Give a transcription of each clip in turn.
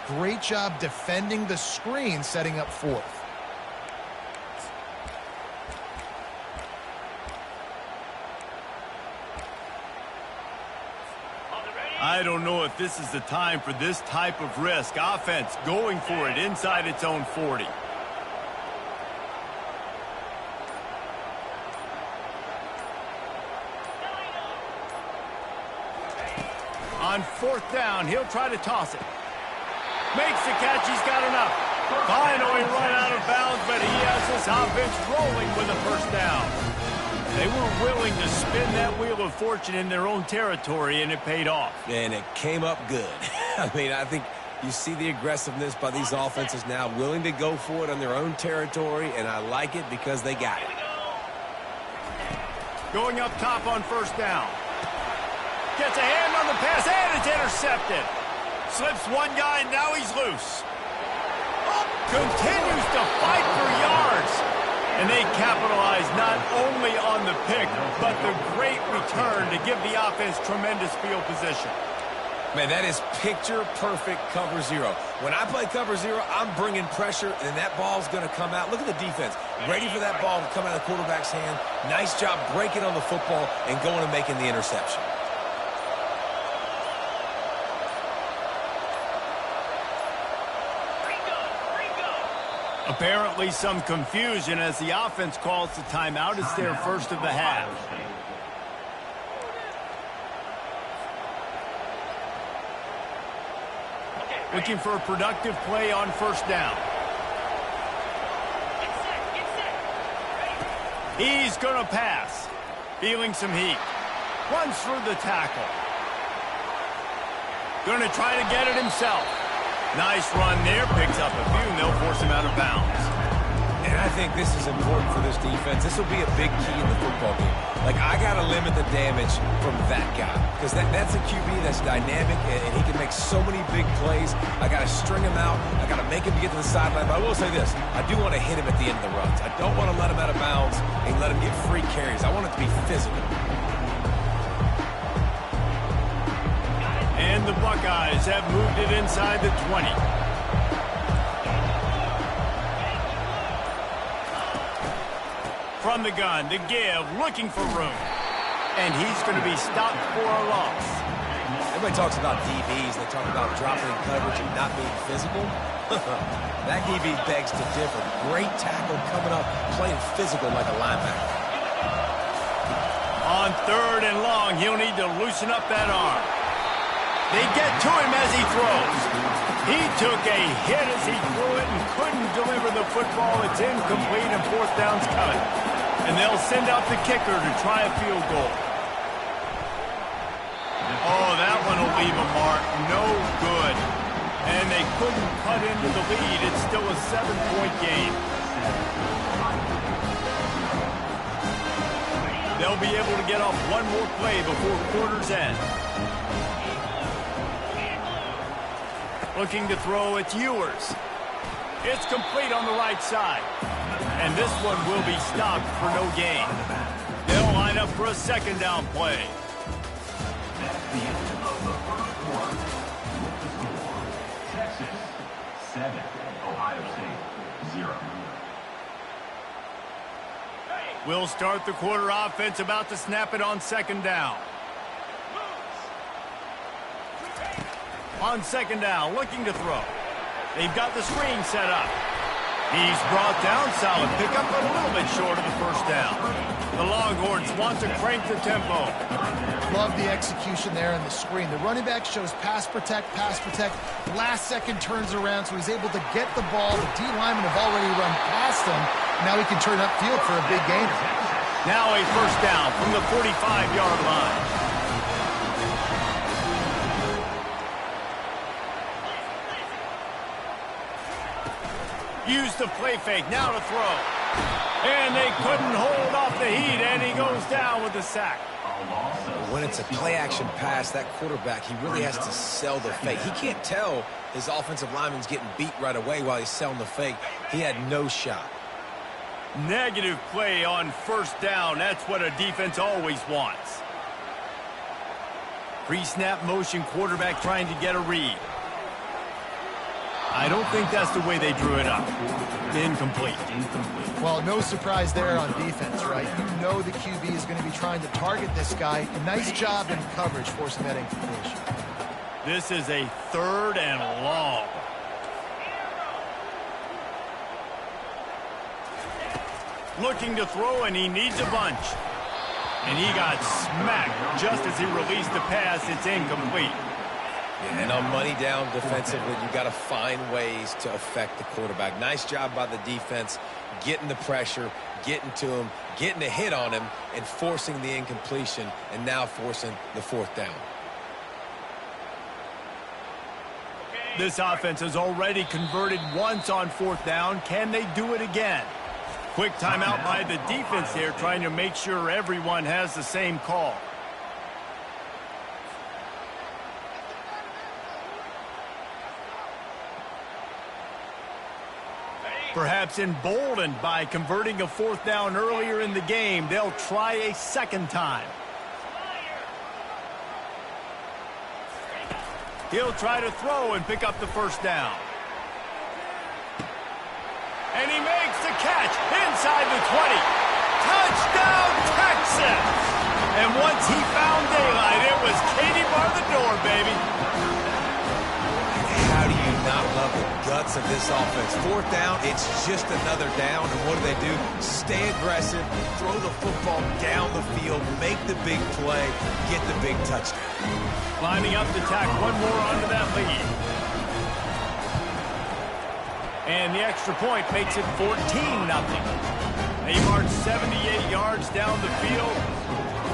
great job defending the screen, setting up fourth. I don't know if this is the time for this type of risk. Offense going for it inside its own 40. On fourth down, he'll try to toss it. Makes the catch, he's got enough. Finally run out of bounds, but he has this offense rolling with a first down. They were willing to spin that wheel of fortune in their own territory, and it paid off. And it came up good. I mean, I think you see the aggressiveness by these offenses now, willing to go for it on their own territory, and I like it because they got it. Going up top on first down. Gets a hand on the pass, and it's intercepted. Slips one guy, and now he's loose. Continues to fight for yards. And they capitalize not only on the pick, but the great return to give the offense tremendous field position. Man, that is picture-perfect cover zero. When I play cover zero, I'm bringing pressure, and that ball's going to come out. Look at the defense. Ready for that ball to come out of the quarterback's hand. Nice job breaking on the football and going and making the interception. Apparently some confusion as the offense calls the timeout. It's their first of the half. Looking for a productive play on first down. He's going to pass. Feeling some heat. Runs through the tackle. Going to try to get it himself. Nice run there, picks up a few, and they'll force him out of bounds. And I think this is important for this defense. This will be a big key in the football game. Like, I got to limit the damage from that guy because that's a QB that's dynamic, and he can make so many big plays. I got to string him out. I got to make him get to the sideline. But I will say this. I do want to hit him at the end of the runs. I don't want to let him out of bounds and let him get free carries. I want it to be physical. And the Buckeyes have moved it inside the 20. From the gun, to give, looking for room. And he's going to be stopped for a loss. Everybody talks about DBs. They talk about dropping in coverage and not being physical. That DB begs to differ. Great tackle coming up, playing physical like a linebacker. On third and long, he'll need to loosen up that arm. They get to him as he throws. He took a hit as he threw it and couldn't deliver the football. It's incomplete and fourth down's coming. And they'll send out the kicker to try a field goal. Oh, that one will leave a mark. No good. And they couldn't cut into the lead. It's still a 7-point game. They'll be able to get off one more play before quarter's end. Looking to throw, it's Ewers. It's complete on the right side. And this one will be stopped for no gain. They'll line up for a second down play. Texas 7, Ohio State 0. We'll start the quarter offense, about to snap it on second down. On second down, looking to throw. They've got the screen set up. He's brought down, solid pickup, but a little bit short of the first down. The Longhorns want to crank the tempo. Love the execution there in the screen. The running back shows pass protect. Last second turns around, so he's able to get the ball. The D linemen have already run past him. Now he can turn upfield for a big gain. Now a first down from the 45-yard line. Use the play fake, now to throw. And they couldn't hold off the heat, and he goes down with the sack. When it's a play-action pass, that quarterback, he really has to sell the fake. He can't tell his offensive lineman's getting beat right away while he's selling the fake. He had no shot. Negative play on first down. That's what a defense always wants. Pre-snap motion, quarterback trying to get a read. I don't think that's the way they drew it up. Incomplete. Well, no surprise there on defense, right? You know the QB is going to be trying to target this guy. Nice job in coverage forcing that incompletion. This is a 3rd and long. Looking to throw, and he needs a bunch. And he got smacked just as he released the pass. It's incomplete. Yeah, and on money down defensively, you got to find ways to affect the quarterback. Nice job by the defense, getting the pressure, getting to him, getting a hit on him, and forcing the incompletion, and now forcing the 4th down. This offense has already converted once on 4th down. Can they do it again? Quick timeout by the defense here, trying to make sure everyone has the same call. Perhaps emboldened by converting a 4th down earlier in the game, they'll try a 2nd time. He'll try to throw and pick up the 1st down. And he makes the catch inside the 20. Touchdown, Texas! And once he found daylight, it was Katie bar the door, baby. How do you not love the guts of this offense? 4th down, it's just another down. And what do? Stay aggressive, throw the football down the field, make the big play, get the big touchdown. Lining up to tack one more onto that lead. And the extra point makes it 14-0. They march 78 yards down the field.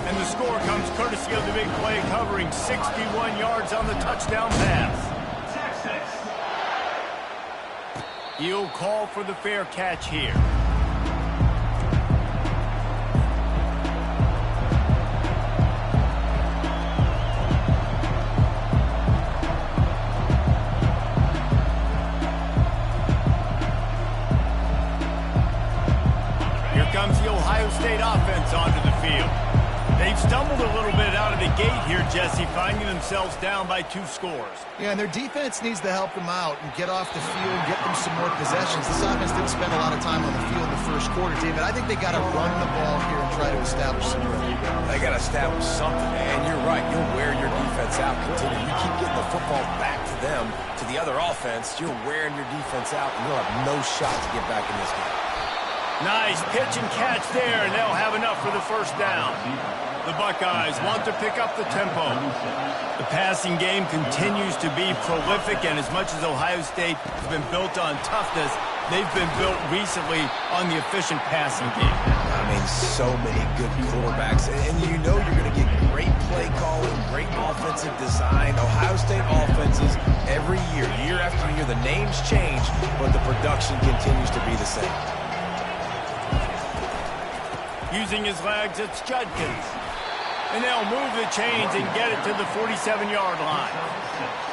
And the score comes courtesy of the big play, covering 61 yards on the touchdown pass. He'll call for the fair catch here. Here comes the Ohio State offense onto the field. They've stumbled a little bit out of the gate here, Jesse, finding themselves down by 2 scores. Yeah, and their defense needs to help them out and get off the field, get them some more possessions. This offense didn't spend a lot of time on the field in the 1st quarter, David. I think they got to run the ball here and try to establish some rhythm. They got to establish something, and you're right. You'll wear your defense out. Continue. You keep getting the football back to them, to the other offense. You're wearing your defense out, and you'll have no shot to get back in this game. Nice pitch and catch there, and they'll have enough for the 1st down. The Buckeyes want to pick up the tempo. The passing game continues to be prolific, and as much as Ohio State has been built on toughness, they've been built recently on the efficient passing game. I mean, so many good quarterbacks, and you know you're going to get great play calling, great offensive design. Ohio State offenses every year, year after year, the names change, but the production continues to be the same. Using his legs, it's Judkins. And they'll move the chains and get it to the 47-yard line.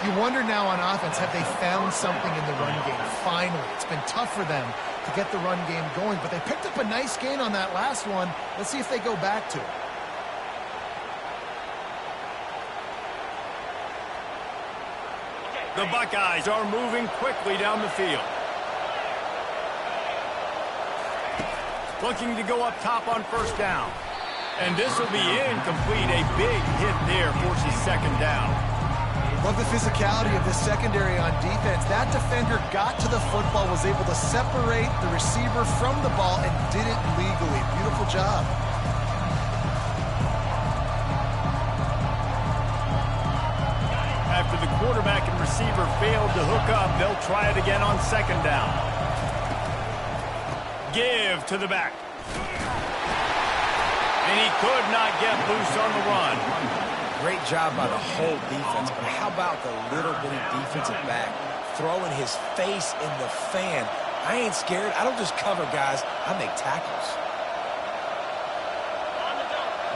You wonder now on offense, have they found something in the run game? Finally, it's been tough for them to get the run game going, but they picked up a nice gain on that last one. Let's see if they go back to it. The Buckeyes are moving quickly down the field. Looking to go up top on 1st down. And this will be incomplete. A big hit there forces 2nd down. Love the physicality of this secondary on defense. That defender got to the football, was able to separate the receiver from the ball, and did it legally. Beautiful job. After the quarterback and receiver failed to hook up, they'll try it again on 2nd down. Give to the back. And he could not get loose on the run. Great job by the whole defense, but how about the little bitty defensive back throwing his face in the fan? I ain't scared. I don't just cover guys. I make tackles.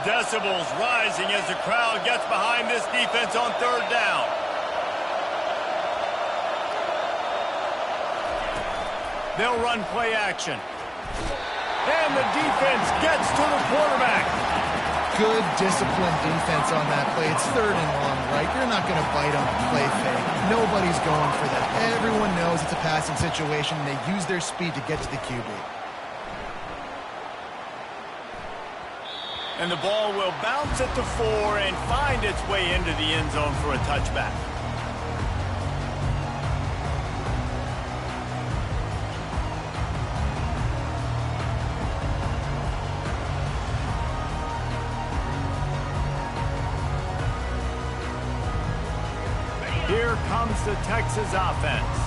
Decibels rising as the crowd gets behind this defense on 3rd down. They'll run play action. And the defense gets to the quarterback. Good disciplined defense on that play. It's 3rd and long, right? You're not going to bite on a play fake. Nobody's going for that. Everyone knows it's a passing situation, and they use their speed to get to the QB. And the ball will bounce at the 4 and find its way into the end zone for a touchback. Here comes the Texas offense.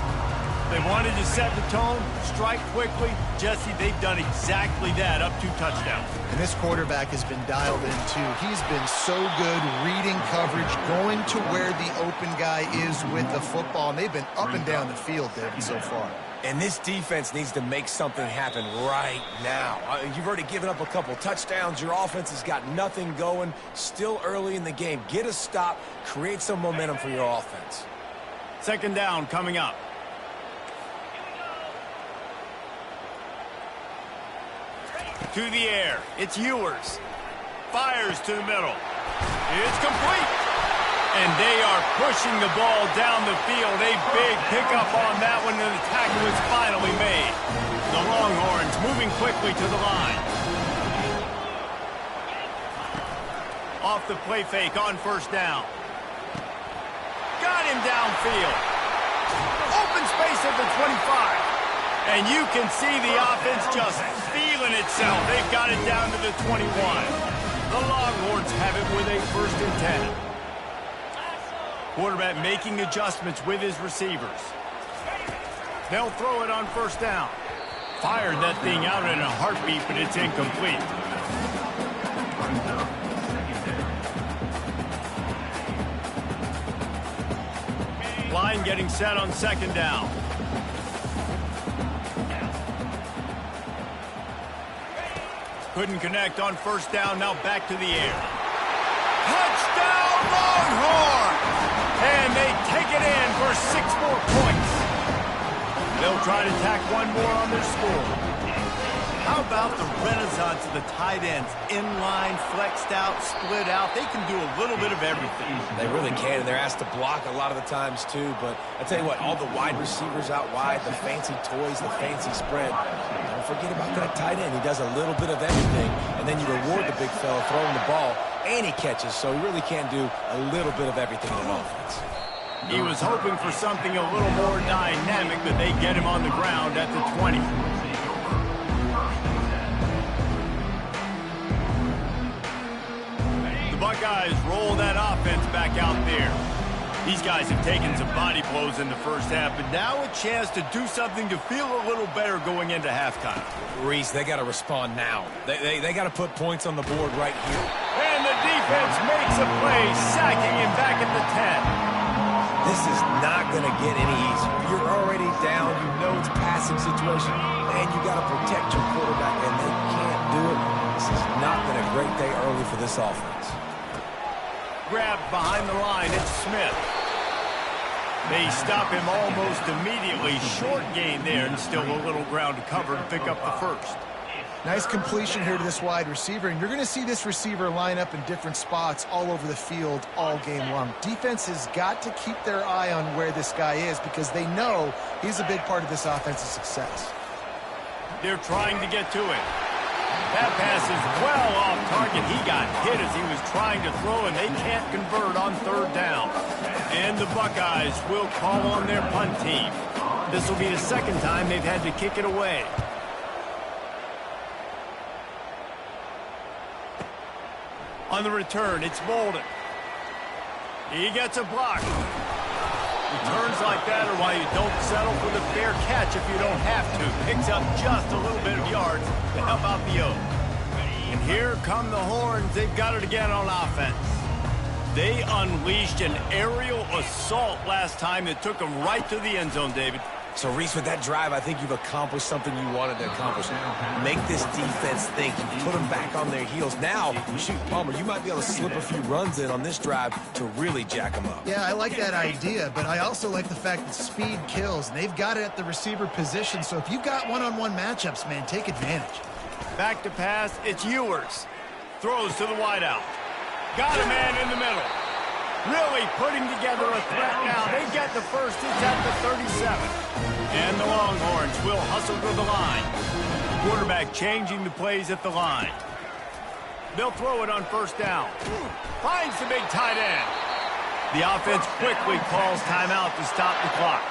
They wanted to set the tone, strike quickly. Jesse, they've done exactly that, up 2 touchdowns. And this quarterback has been dialed in, too. He's been so good reading coverage, going to where the open guy is with the football. And they've been up and down the field, David, so far. And this defense needs to make something happen right now. You've already given up a couple touchdowns. Your offense has got nothing going. Still early in the game. Get a stop. Create some momentum for your offense. Second down coming up. To the air. It's Ewers. Fires to the middle. It's complete. And they are pushing the ball down the field. A big pickup on that one, and the tackle is finally made. The Longhorns moving quickly to the line. Off the play fake on first down. Got him downfield. Open space at the 25. And you can see the offense just feeling itself. They've got it down to the 21. The Longhorns have it with a 1st and 10. Quarterback making adjustments with his receivers. They'll throw it on first down. Fired that thing out in a heartbeat, but it's incomplete. Line getting set on second down. Couldn't connect on first down, now back to the air. Touchdown Longhorns! And they take it in for 6 more points. They'll try to tack one more on their score. How about the renaissance of the tight ends? Inline, flexed out, split out. They can do a little bit of everything. They really can, and they're asked to block a lot of the times, too. But I tell you what, all the wide receivers out wide, the fancy toys, the fancy spread, don't forget about that tight end. He does a little bit of everything, and then you reward the big fella throwing the ball, and he catches, so he really can do a little bit of everything in an offense. He was hoping for something a little more dynamic, but they get him on the ground at the 20. The Buckeyes roll that offense back out there. These guys have taken some body blows in the first half, but now a chance to do something to feel a little better going into halftime. Reese, they got to respond now. They got to put points on the board right here. And the defense makes a play, sacking him back at the 10. This is not going to get any easier. You're already down. You know it's a passing situation, and you got to protect your quarterback, and they can't do it. This has not been a great day early for this offense. Grabbed behind the line, it's Smith. They stop him almost immediately. Short gain there, and still a little ground to cover to pick up the first. Nice completion here to this wide receiver, and you're going to see this receiver line up in different spots all over the field all game long. Defense has got to keep their eye on where this guy is because they know he's a big part of this offense's success. They're trying to get to it. That pass is well off target. He got hit as he was trying to throw, and they can't convert on third down. And the Buckeyes will call on their punt team. This will be the second time they've had to kick it away. On the return, it's Bolden. He gets a block. Returns like that are why you don't settle for the fair catch if you don't have to. Picks up just a little bit of yards to help out the O. And here come the Horns. They've got it again on offense. They unleashed an aerial assault last time that took them right to the end zone, David. So, Reese, with that drive, I think you've accomplished something you wanted to accomplish. Make this defense think. You put them back on their heels. Now, shoot, Palmer, you might be able to slip a few runs in on this drive to really jack them up. Yeah, I like that idea, but I also like the fact that speed kills. And they've got it at the receiver position, so if you've got one-on-one matchups, man, take advantage. Back to pass, it's Ewers. Throws to the wideout. Got a man in the middle. Really putting together a threat now. They get the first. It's at the 37. And the Longhorns will hustle to the line. Quarterback changing the plays at the line. They'll throw it on first down. Finds the big tight end. The offense quickly calls timeout to stop the clock.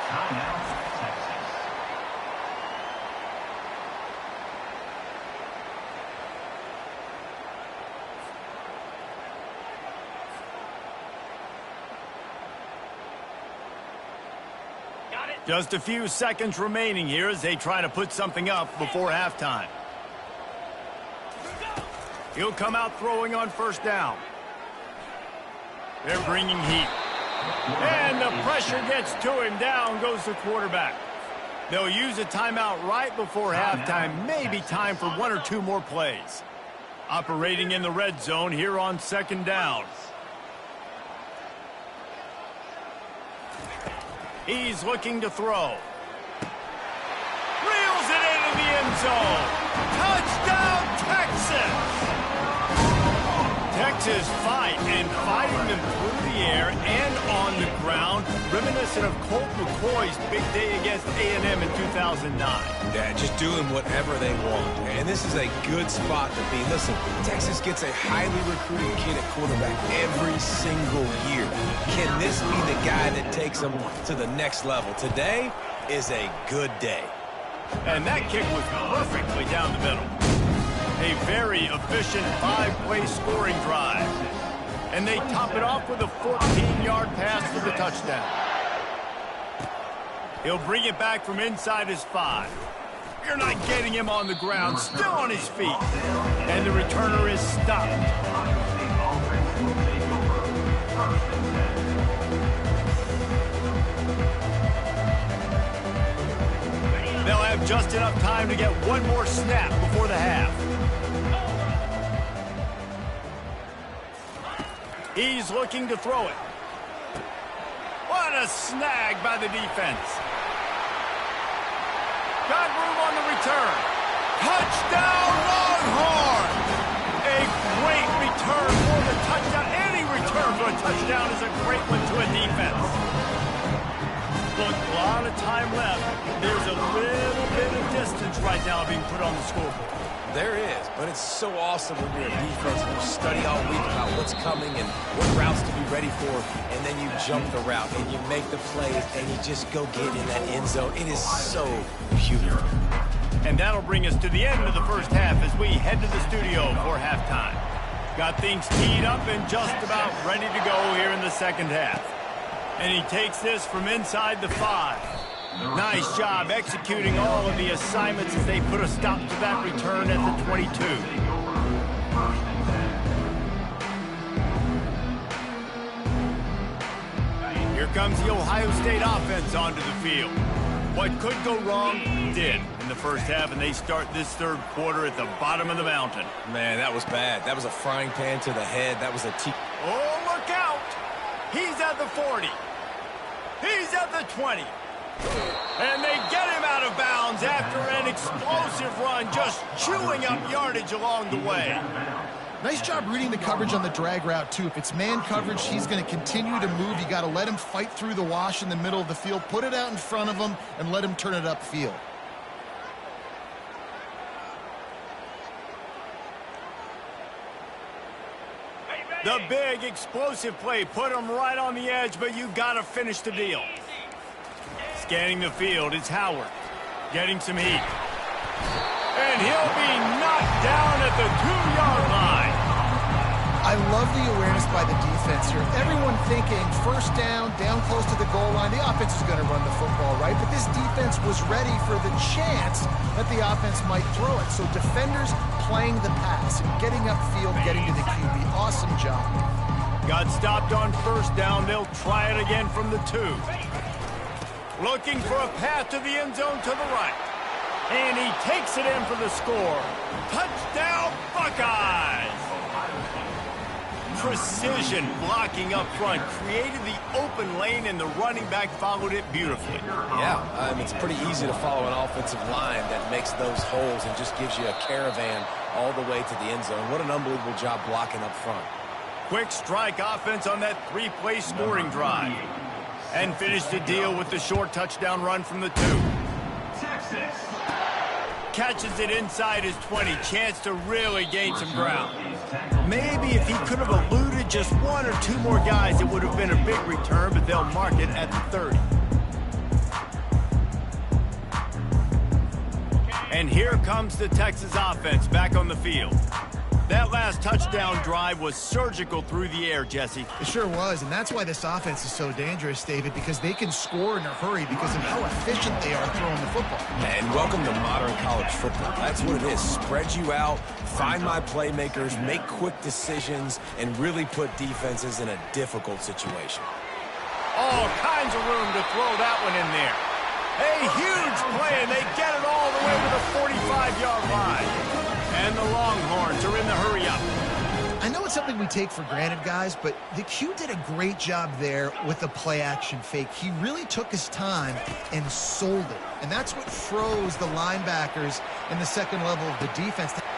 Just a few seconds remaining here as they try to put something up before halftime. He'll come out throwing on first down. They're bringing heat. And the pressure gets to him. Down goes the quarterback. They'll use a timeout right before halftime. Maybe time for one or two more plays. Operating in the red zone here on second down. He's looking to throw. Reels it into the end zone. Touchdown, Texas! Texas fighting them through the air and on the ground, reminiscent of Colt McCoy's big day against A&M in 2009. Yeah, just doing whatever they want. And this is a good spot to be. Listen, Texas gets a highly recruited kid at quarterback every single year. Can this be the guy that takes them to the next level? Today is a good day. And that kick was perfectly down the middle. A very efficient 5-play scoring drive. And they top it off with a 14-yard pass for the touchdown. He'll bring it back from inside his 5. You're not getting him on the ground, still on his feet. And the returner is stopped. They'll have just enough time to get one more snap before the half. He's looking to throw it. What a snag by the defense. Got room on the return. Touchdown, Longhorn! A great return for the touchdown. Any return for a touchdown is a great one to a defense. Look, a lot of time left. There's a little bit of distance right now being put on the scoreboard. There is, but it's so awesome when you're a defense and you study all week about what's coming and what routes to be ready for, and then you jump the route and you make the plays and you just go get in that end zone. It is so beautiful. And that'll bring us to the end of the first half as we head to the studio for halftime. Got things teed up and just about ready to go here in the second half. And he takes this from inside the 5. Nice job executing all of the assignments as they put a stop to that return at the 22. Here comes the Ohio State offense onto the field. What could go wrong did in the first half, and they start this third quarter at the bottom of the mountain. Man, that was bad. That was a frying pan to the head. That was a Oh, look out! He's at the 40. He's at the 20. And they get him out of bounds after an explosive run, just chewing up yardage along the way. Nice job reading the coverage on the drag route, too. If it's man coverage, he's going to continue to move. You got to let him fight through the wash in the middle of the field, put it out in front of him, and let him turn it upfield. The big explosive play put him right on the edge, but you got to finish the deal. Scanning the field, it's Howard getting some heat. And he'll be knocked down at the 2-yard line. I love the awareness by the defense here. Everyone thinking first down close to the goal line. The offense is going to run the football, right? But this defense was ready for the chance that the offense might throw it. So defenders playing the pass and getting upfield, getting to the QB. Awesome job. Got stopped on first down. They'll try it again from the 2. Looking for a path to the end zone to the right. And he takes it in for the score. Touchdown, Buckeyes! Precision blocking up front created the open lane, and the running back followed it beautifully. Yeah, it's pretty easy to follow an offensive line that makes those holes and just gives you a caravan all the way to the end zone. What an unbelievable job blocking up front. Quick strike offense on that 3-play scoring drive. And finished the deal with the short touchdown run from the 2. Texas. Catches it inside his 20. Chance to really gain some ground. Maybe if he could have eluded just one or two more guys, it would have been a big return, but they'll mark it at the 30. And here comes the Texas offense back on the field. That last touchdown drive was surgical through the air, Jesse. It sure was, and that's why this offense is so dangerous, David, because they can score in a hurry because of how efficient they are throwing the football. And welcome to modern college football. That's what it is. Spread you out, find my playmakers, make quick decisions, and really put defenses in a difficult situation. All kinds of room to throw that one in there. A huge play, and they get it all the way to the 45-yard line. And the Longhorns are in the hurry-up. I know it's something we take for granted, guys, but the Q did a great job there with the play-action fake. He really took his time and sold it. And that's what froze the linebackers in the second level of the defense. Got it!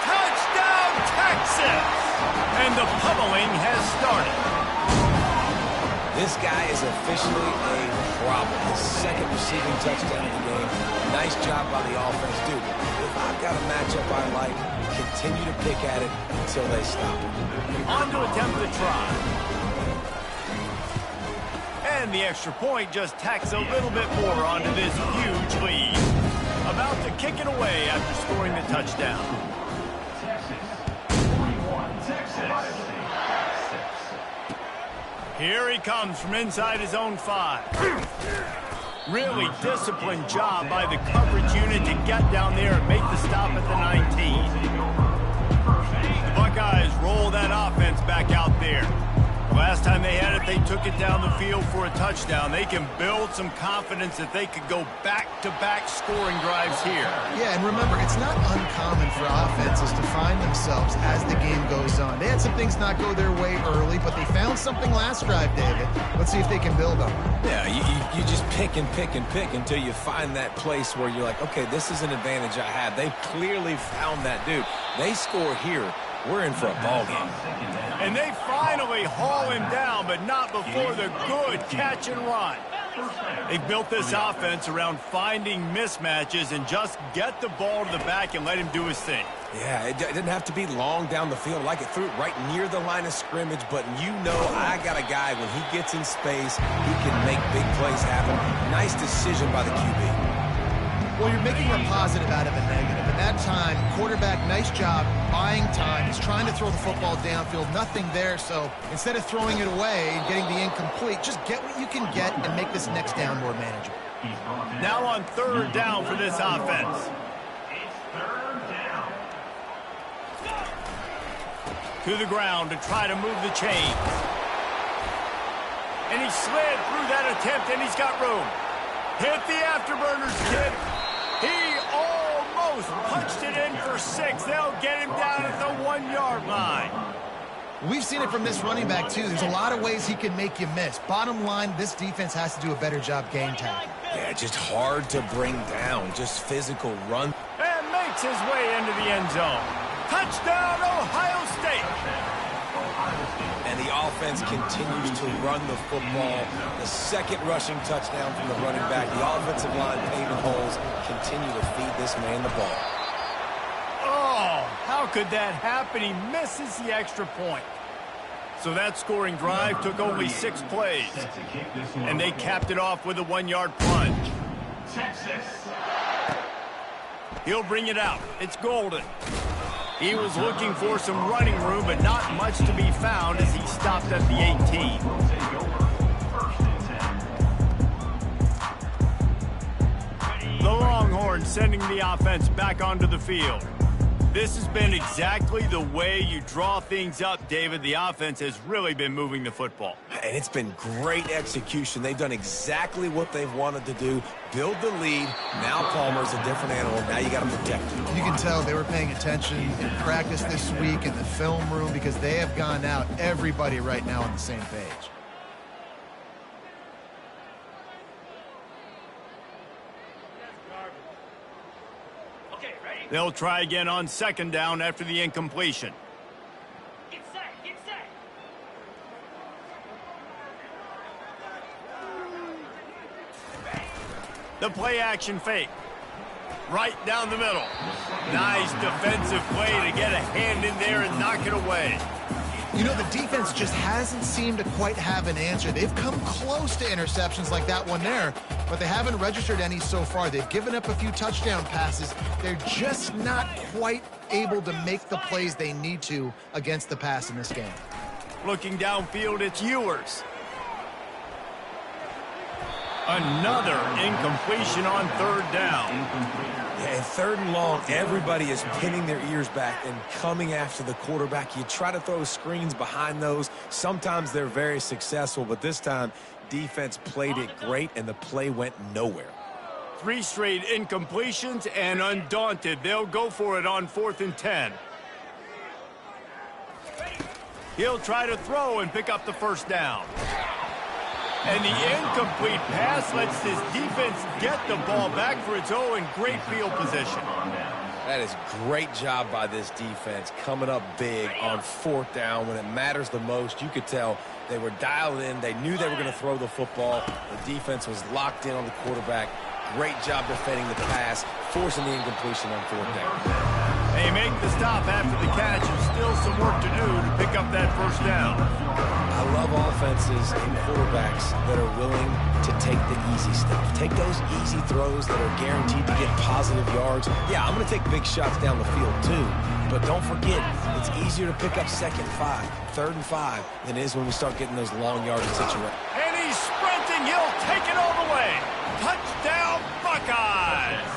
Touchdown, Texas! And the pummeling has started. This guy is officially a problem. His second receiving touchdown of the game. Nice job by the offense. Dude, if I've got a matchup I like, continue to pick at it until they stop it. On to attempt the try. And the extra point just tacks a little bit more onto this huge lead. About to kick it away after scoring the touchdown. Texas. 41. Texas. Here he comes from inside his own 5. Really disciplined job by the coverage unit to get down there and make the stop at the 19. The Buckeyes roll that offense back out there. Last time they had it, they took it down the field for a touchdown. They can build some confidence that they could go back-to-back scoring drives here. Yeah, and remember, it's not uncommon for offenses to find themselves as the game goes on. They had some things not go their way early, but they found something last drive, David. Let's see if they can build on it. Yeah, you just pick and pick and pick until you find that place where you're like, okay, this is an advantage I have. They clearly found that dude. They score here. We're in for a ball game. And they finally haul him down, but not before the good catch and run. They've built this offense around finding mismatches and just get the ball to the back and let him do his thing. Yeah, it didn't have to be long down the field. Like it threw it right near the line of scrimmage, but you know I got a guy, when he gets in space, he can make big plays happen. Nice decision by the QB. Well, you're making a positive out of a negative. At that time, quarterback, nice job buying time. He's trying to throw the football downfield. Nothing there, so instead of throwing it away and getting the incomplete, just get what you can get and make this next down more manageable. Now on third down for this offense. It's third down. To the ground to try to move the chains. And he slid through that attempt, and he's got room. Hit the afterburners, kid. He almost punched it in for 6. They'll get him down at the 1-yard line. We've seen it from this running back, too. There's a lot of ways he can make you miss. Bottom line, this defense has to do a better job game tagging. Yeah, just hard to bring down. Just physical run. And makes his way into the end zone. Touchdown, Ohio State. And the offense continues to run the football. The second rushing touchdown from the running back. The offensive line paving holes. Continue to feed this man the ball. Oh, how could that happen? He misses the extra point. So that scoring drive took only 6 plays. And they capped it off with a 1-yard plunge. Texas. He'll bring it out. It's Golden. He was looking for some running room, but not much to be found as he stopped at the 18. The Longhorns sending the offense back onto the field. This has been exactly the way you draw things up, David. The offense has really been moving the football. And it's been great execution. They've done exactly what they've wanted to do. Build the lead. Now Palmer's a different animal. Now you got to protect him. You can tell they were paying attention in practice this week in the film room because they have gone out, everybody right now on the same page. They'll try again on second down after the incompletion. Get set, get set. The play action fake. Right down the middle. Nice defensive play to get a hand in there and knock it away. You know, the defense just hasn't seemed to quite have an answer. They've come close to interceptions like that one there, but they haven't registered any so far. They've given up a few touchdown passes. They're just not quite able to make the plays they need to against the pass in this game. Looking downfield, it's Ewers. Another incompletion on third down. Yeah, and third and long, everybody is pinning their ears back and coming after the quarterback. You try to throw screens behind those. Sometimes they're very successful, but this time, defense played it great, and the play went nowhere. 3 straight incompletions, and undaunted, they'll go for it on 4th and 10. He'll try to throw and pick up the first down. And the incomplete pass lets this defense get the ball back for its own, great field position. That is great job by this defense, coming up big on 4th down when it matters the most. You could tell they were dialed in. They knew they were going to throw the football. The defense was locked in on the quarterback. Great job defending the pass, forcing the incompletion on 4th down. They make the stop after the catch, and still some work to do to pick up that first down. I love offenses and quarterbacks that are willing to take the easy stuff. Take those easy throws that are guaranteed to get positive yards. Yeah, I'm going to take big shots down the field too, but don't forget, it's easier to pick up 2nd and 5, 3rd and 5 than it is when we start getting those long yardage situations. And he's sprinting. He'll take it all the way. Touchdown, Buckeyes!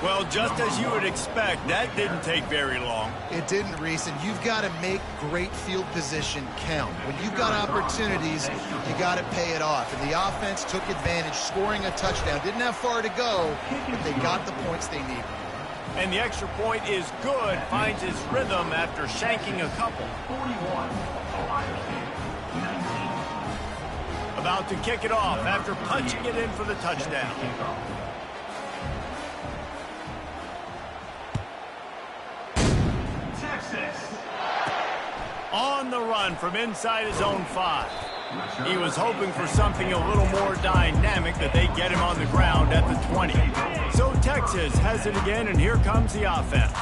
Well, just as you would expect, that didn't take very long. It didn't, Reese, and you've got to make great field position count. When you've got opportunities, you got to pay it off. And the offense took advantage, scoring a touchdown. Didn't have far to go, but they got the points they needed. And the extra point is good, finds his rhythm after shanking a couple. 41, Ohio State, 19. About to kick it off after punching it in for the touchdown. On the run from inside his own 5. He was hoping for something a little more dynamic, that they get him on the ground at the 20. So Texas has it again, and here comes the offense.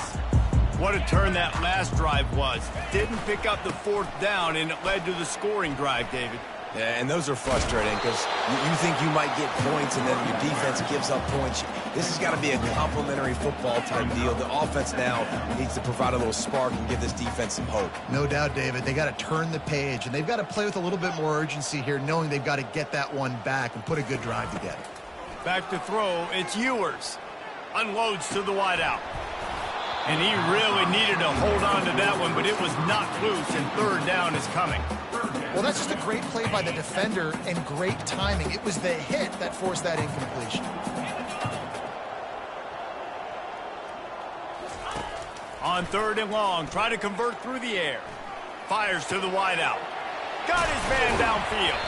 What a turn that last drive was. Didn't pick up the 4th down, and it led to the scoring drive, David. Yeah, and those are frustrating because you think you might get points and then your defense gives up points. This has got to be a complementary football type deal. The offense now needs to provide a little spark and give this defense some hope. No doubt, David. They got to turn the page, and they've got to play with a little bit more urgency here, knowing they've got to get that one back and put a good drive together. Back to throw, it's Ewers. Unloads to the wideout. And he really needed to hold on to that one, but it was knocked loose, and 3rd down is coming. Well, that's just a great play by the defender and great timing. It was the hit that forced that incompletion. On 3rd and long, try to convert through the air. Fires to the wideout. Got his man downfield.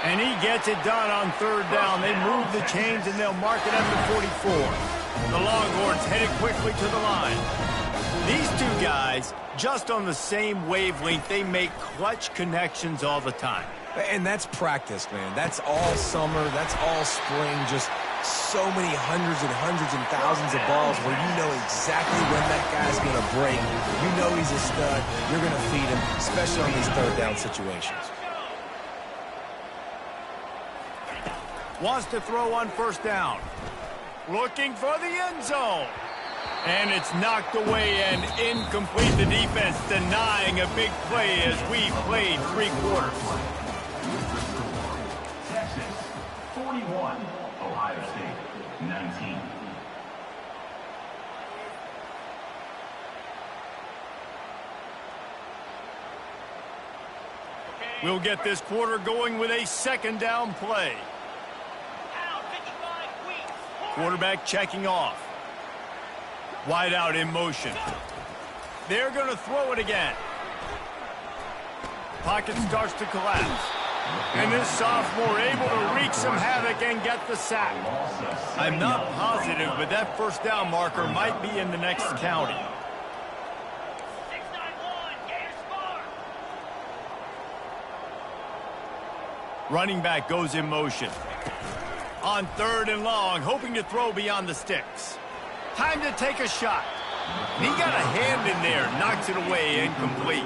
And he gets it done on 3rd down. They move the chains, and they'll mark it at the 44. The Longhorns headed quickly to the line. These two guys, just on the same wavelength, they make clutch connections all the time. And that's practice, man. That's all summer. That's all spring. Just so many hundreds and thousands of balls where you know exactly when that guy's going to break. You know he's a stud. You're going to feed him, especially on these 3rd down situations. Wants to throw on 1st down. Looking for the end zone. And it's knocked away and incomplete. The defense denying a big play as we played 3 quarters. Texas, 41, Ohio State, 19. We'll get this quarter going with a 2nd down play. Quarterback checking off. Wide out in motion. They're going to throw it again. Pocket starts to collapse. And this sophomore able to wreak some havoc and get the sack. I'm not positive, but that 1st down marker might be in the next county. 691, Gators score. Running back goes in motion. On 3rd and long, hoping to throw beyond the sticks. Time to take a shot. He got a hand in there, knocks it away, incomplete.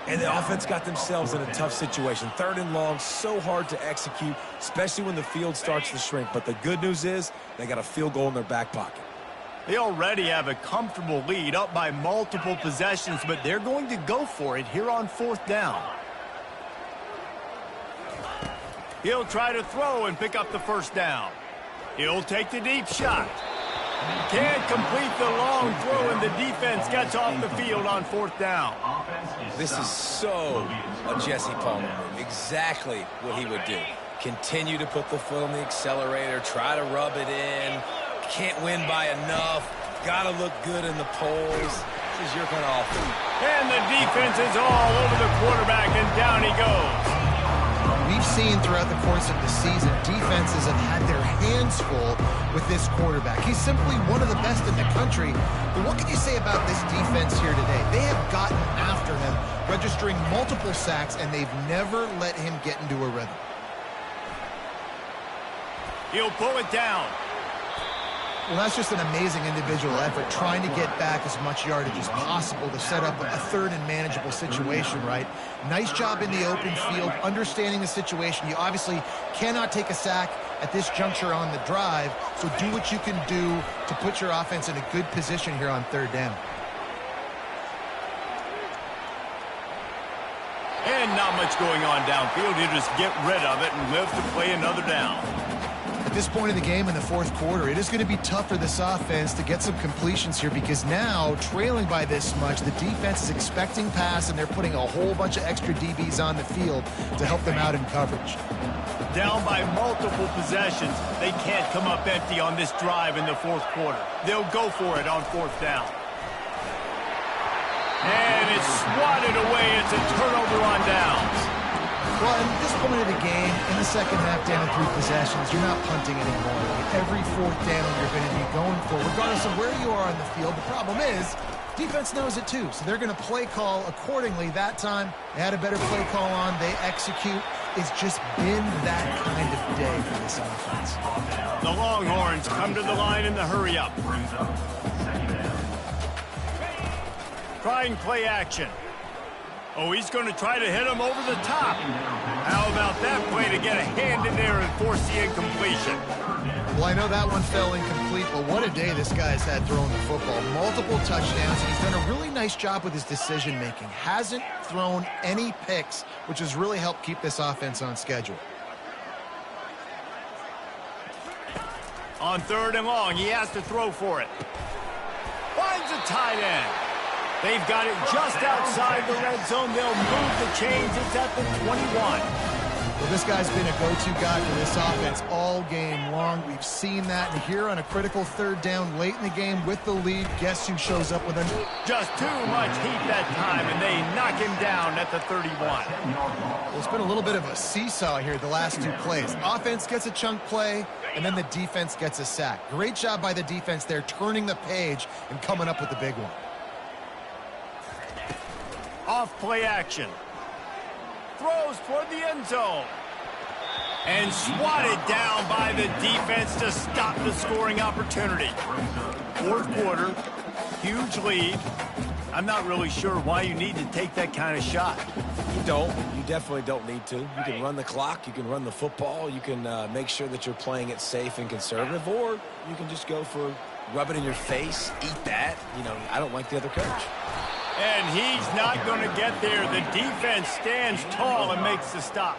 And the offense got themselves in a tough situation. 3rd and long, so hard to execute, especially when the field starts to shrink. But the good news is they got a field goal in their back pocket. They already have a comfortable lead, up by multiple possessions, but they're going to go for it here on 4th down. He'll try to throw and pick up the 1st down. He'll take the deep shot. Can't complete the long throw, and the defense gets off the field on 4th down. This is so a Jesse Palmer move. Exactly what he would do. Continue to put the foot on the accelerator, try to rub it in. Can't win by enough. Got to look good in the polls. This is your kind of offense. And the defense is all over the quarterback, and down he goes. We've seen throughout the course of the season, defenses have had their hands full with this quarterback. He's simply one of the best in the country. But what can you say about this defense here today? They have gotten after him, registering multiple sacks, and they've never let him get into a rhythm. He'll pull it down. Well, that's just an amazing individual effort, trying to get back as much yardage as possible to set up a 3rd and manageable situation, right? Nice job in the open field, understanding the situation. You obviously cannot take a sack at this juncture on the drive, so do what you can do to put your offense in a good position here on 3rd down. And not much going on downfield. He'll just get rid of it and live to play another down. At this point in the game in the 4th quarter, it is going to be tough for this offense to get some completions here because now, trailing by this much, the defense is expecting pass, and they're putting a whole bunch of extra DBs on the field to help them out in coverage. Down by multiple possessions, they can't come up empty on this drive in the 4th quarter. They'll go for it on 4th down. And it's swatted away. It's a turnover on downs. Well, at this point of the game, in the second half, down to 3 possessions, you're not punting anymore. Every 4th down you're going to be going for, regardless of where you are on the field. The problem is, defense knows it too, so they're going to play call accordingly. That time, they had a better play call on. They execute. It's just been that kind of day for this offense. The Longhorns come to the line in the hurry-up. Trying play action. Oh, he's going to try to hit him over the top. How about that play to get a hand in there and force the incompletion? Well, I know that one fell incomplete, but what a day this guy's had throwing the football. Multiple touchdowns. He's done a really nice job with his decision-making. Hasn't thrown any picks, which has really helped keep this offense on schedule. On 3rd and long, he has to throw for it. Finds a tight end. They've got it just outside the red zone. They'll move the chains. It's at the 21. Well, this guy's been a go-to guy for this offense all game long. We've seen that. And here on a critical 3rd down late in the game with the lead, guess who shows up with him? Just too much heat that time, and they knock him down at the 31. Well, it's been a little bit of a seesaw here the last 2 plays. Offense gets a chunk play, and then the defense gets a sack. Great job by the defense there, turning the page and coming up with the big one. Off play action. Throws toward the end zone. And swatted down by the defense to stop the scoring opportunity. 4th quarter, huge lead. I'm not really sure why you need to take that kind of shot. You don't. You definitely don't need to. You can run the clock. You can run the football. You can make sure that you're playing it safe and conservative, or you can just go for rub it in your face, eat that. You know, I don't like the other coach. And he's not going to get there. The defense stands tall and makes the stop.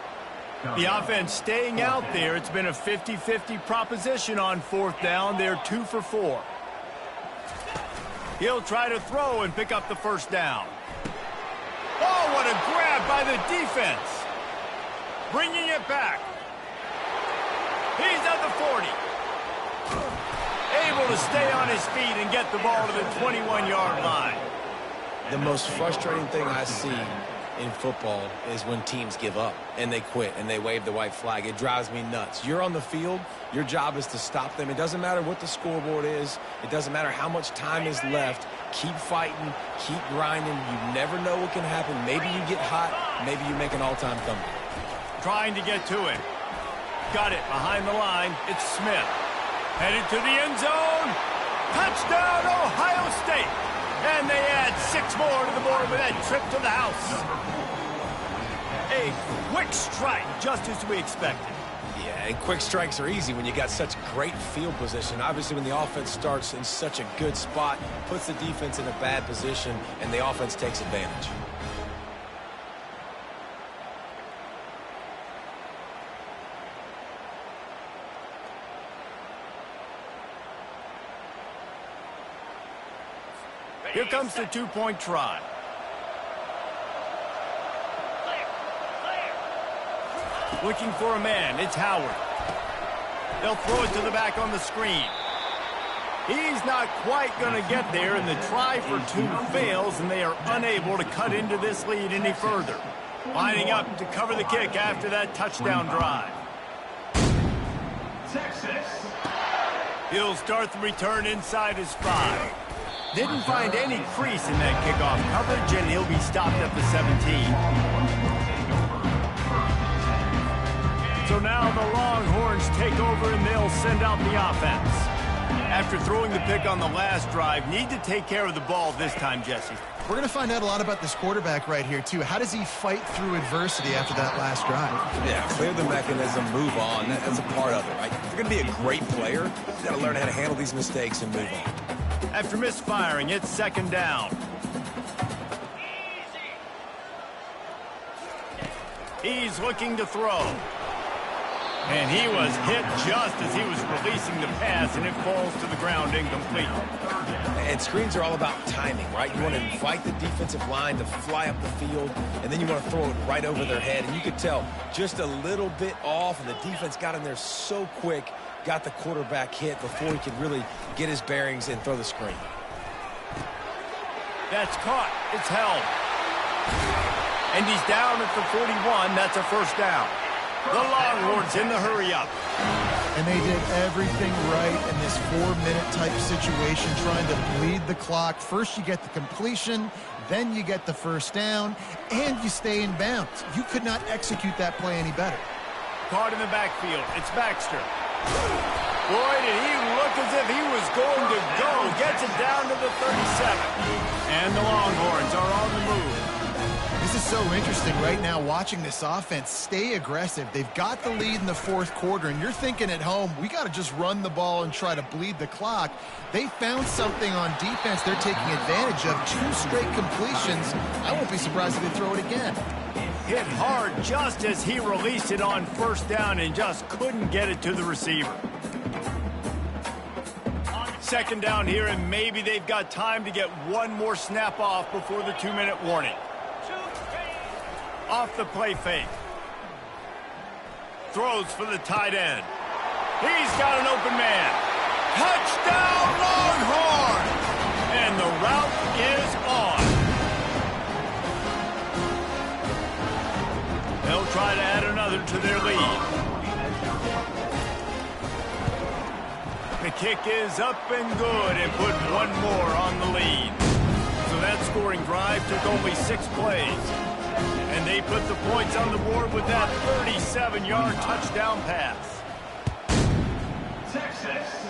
The offense staying out there. It's been a 50-50 proposition on 4th down. They're 2 for 4. He'll try to throw and pick up the 1st down. Oh, what a grab by the defense. Bringing it back. He's at the 40. Able to stay on his feet and get the ball to the 21-yard line. The most frustrating thing I see in football is when teams give up and they quit and they wave the white flag. It drives me nuts. You're on the field. Your job is to stop them. It doesn't matter what the scoreboard is. It doesn't matter how much time is left. Keep fighting. Keep grinding. You never know what can happen. Maybe you get hot. Maybe you make an all-time comeback. Trying to get to him. Got it behind the line. It's Smith. Headed to the end zone. Touchdown, Ohio State. And they add 6 more to the board with that trip to the house. A quick strike, just as we expected. Yeah, and quick strikes are easy when you got such great field position. Obviously, when the offense starts in such a good spot, puts the defense in a bad position, and the offense takes advantage. Here comes the 2-point try. Looking for a man. It's Howard. They'll throw it to the back on the screen. He's not quite going to get there, and the try for 2 fails, and they are unable to cut into this lead any further. Lining up to cover the kick after that touchdown drive. Texas. He'll start the return inside his 5. Didn't find any crease in that kickoff coverage, and he'll be stopped at the 17. So now the Longhorns take over, and they'll send out the offense. After throwing the pick on the last drive, need to take care of the ball this time, Jesse. We're going to find out a lot about this quarterback right here, too. How does he fight through adversity after that last drive? Yeah, clear the mechanism, move on. That's a part of it, right? If you're going to be a great player, you've got to learn how to handle these mistakes and move on. After misfiring, it's 2nd down. He's looking to throw. And he was hit just as he was releasing the pass, and it falls to the ground incomplete. And screens are all about timing, right? You want to invite the defensive line to fly up the field, and then you want to throw it right over their head. And you could tell just a little bit off, and the defense got in there so quick, got the quarterback hit before he could really get his bearings and throw the screen. That's caught. It's held. And he's down at the 41. That's a 1st down. The Longhorns in the hurry-up. And they did everything right in this 4-minute type situation, trying to bleed the clock. First you get the completion, then you get the 1st down, and you stay in bounds. You could not execute that play any better. Caught in the backfield. It's Baxter. Boy, did he look as if he was going to go. Gets it down to the 37. And the Longhorns are on the move. This is so interesting right now, watching this offense stay aggressive. They've got the lead in the 4th quarter, and you're thinking at home, we got to just run the ball and try to bleed the clock. They found something on defense they're taking advantage of. 2 straight completions. I won't be surprised if they throw it again. Hit hard just as he released it on 1st down and just couldn't get it to the receiver. 2nd down here, and maybe they've got time to get 1 more snap off before the 2-minute warning. Off the play fake. Throws for the tight end. He's got an open man. Touchdown, Longhorn! And the route is on. They'll try to add another to their lead. The kick is up and good and put 1 more on the lead. So that scoring drive took only 6 plays. And they put the points on the board with that 37-yard touchdown pass. Texas.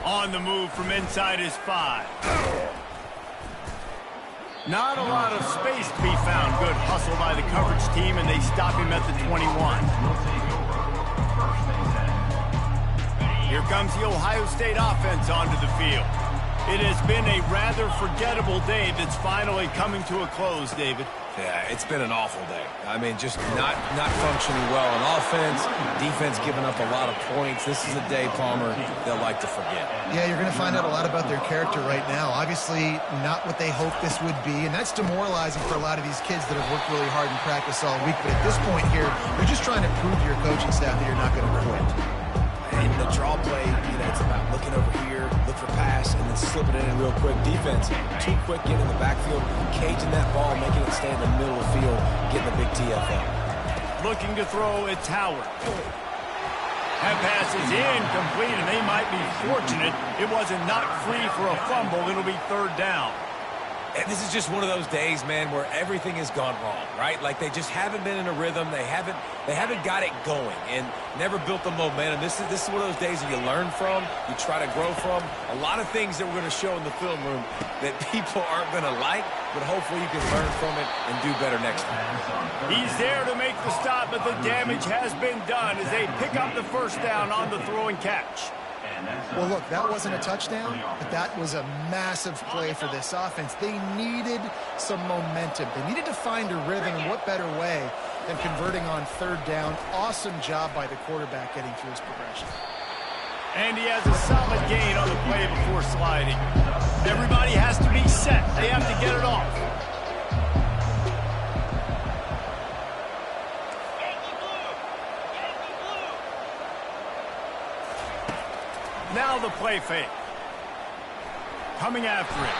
On the move from inside his 5. Not a lot of space to be found. Good hustle by the coverage team, and they stop him at the 21. Here comes the Ohio State offense onto the field. It has been a rather forgettable day that's finally coming to a close, David. Yeah, it's been an awful day. I mean, just not functioning well on offense, defense giving up a lot of points. This is a day, Palmer, they'll like to forget. Yeah, you're going to find out a lot about their character right now. Obviously, not what they hoped this would be, and that's demoralizing for a lot of these kids that have worked really hard in practice all week. But at this point here, you're just trying to prove to your coaching staff that you're not going to quit. And the draw play, it's about looking over here, look for pass, and then slipping it in real quick. Defense, too quick getting in the backfield, caging that ball, making it stay in the middle of the field, getting a big TFL. Looking to throw, it's Howard. That pass is incomplete, and they might be fortunate it wasn't knocked free for a fumble. It'll be 3rd down. And this is just one of those days, man, where everything has gone wrong, right? Like they just haven't been in a rhythm. They haven't got it going and never built the momentum. This is one of those days that you learn from, you try to grow from. A lot of things that we're going to show in the film room that people aren't going to like, but hopefully you can learn from it and do better next time. He's there to make the stop, but the damage has been done as they pick up the first down on the throw and catch. Well, look, that wasn't a touchdown, but that was a massive play for this offense. They needed some momentum. They needed to find a rhythm, and what better way than converting on third down. Awesome job by the quarterback getting through his progression. And he has a solid gain on the play before sliding. Everybody has to be set. They have to get it off. Now the play fake. Coming after it.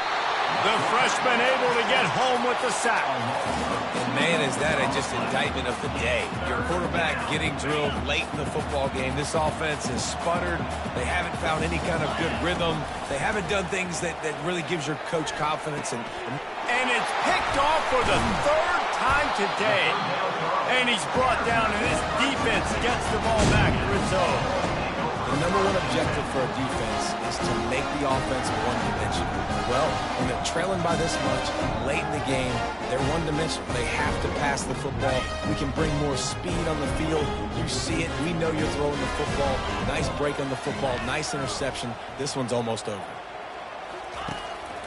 The freshman able to get home with the sack. And man, is that just indictment of the day. Your quarterback getting drilled late in the football game. This offense has sputtered. They haven't found any kind of good rhythm. They haven't done things that really gives your coach confidence. And it's picked off for the third time today. And he's brought down, and this defense gets the ball back for its own. The number one objective for a defense is to make the offense one-dimensional. Well, when they're trailing by this much, late in the game, they're one-dimensional. They have to pass the football. We can bring more speed on the field. You see it. We know you're throwing the football. Nice break on the football. Nice interception. This one's almost over.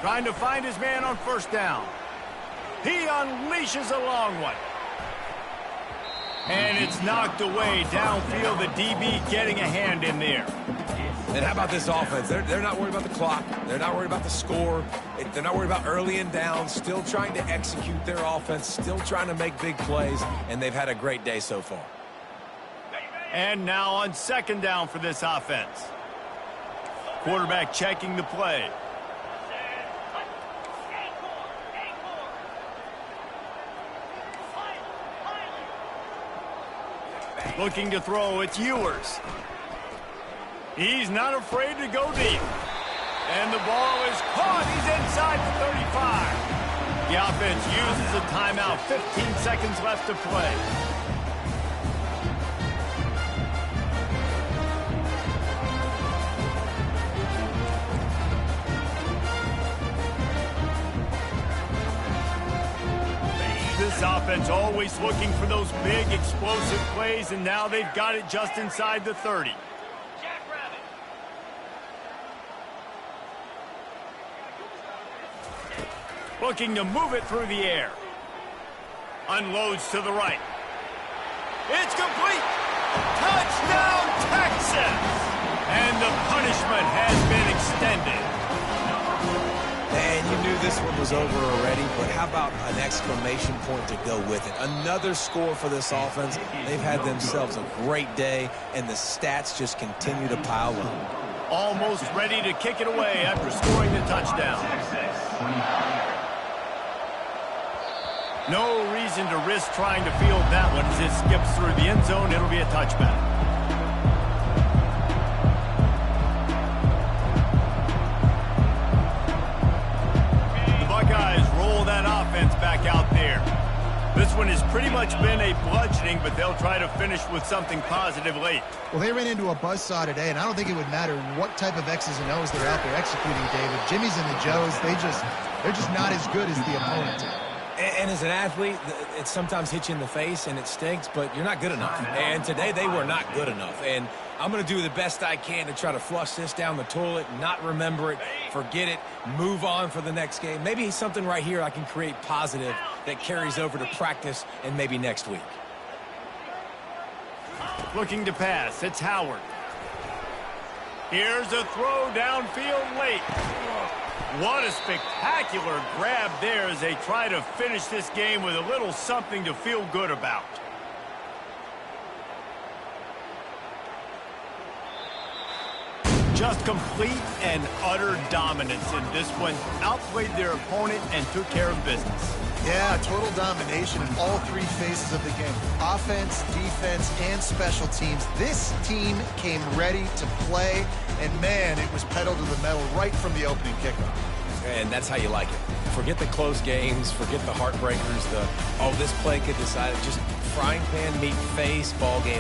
Trying to find his man on first down. He unleashes a long one. And it's knocked away downfield. The DB getting a hand in there. And how about this offense? They're not worried about the clock. They're not worried about the score. They're not worried about early and down. Still trying to execute their offense. Still trying to make big plays. And they've had a great day so far. And now on second down for this offense. Quarterback checking the play. Looking to throw, it's Ewers. He's not afraid to go deep. And the ball is caught. He's inside the 35. The offense uses a timeout. 15 seconds left to play. This offense always looking for those big explosive plays, and now they've got it just inside the 30. Looking to move it through the air. Unloads to the right. It's complete. Touchdown, Texas! And the punishment has been extended. And you knew this one was over already, but how about an exclamation point to go with it? Another score for this offense. They've had themselves a great day, and the stats just continue to pile up. Almost ready to kick it away after scoring the touchdown. No reason to risk trying to field that one as it skips through the end zone. It'll be a touchback. That offense back out there. This one has pretty much been a bludgeoning, but they'll try to finish with something positive late. Well, they ran into a buzzsaw today, and I don't think it would matter what type of X's and O's they're out there executing, David. Jimmy's and the Joes, they're just not as good as the opponent. And as an athlete, it sometimes hits you in the face and it stinks, but you're not good enough. And today they were not good enough. And I'm going to do the best I can to try to flush this down the toilet, not remember it, forget it, move on for the next game. Maybe something right here I can create positive that carries over to practice and maybe next week. Looking to pass, it's Howard. Here's a throw downfield late. What a spectacular grab there as they try to finish this game with a little something to feel good about. Just complete and utter dominance in this one. Outplayed their opponent and took care of business. Yeah, total domination in all three phases of the game. Offense, defense, and special teams. This team came ready to play, and man, it was pedal to the metal right from the opening kickoff. And that's how you like it. Forget the close games, forget the heartbreakers, this play could decide it. Just frying pan meat face ball game.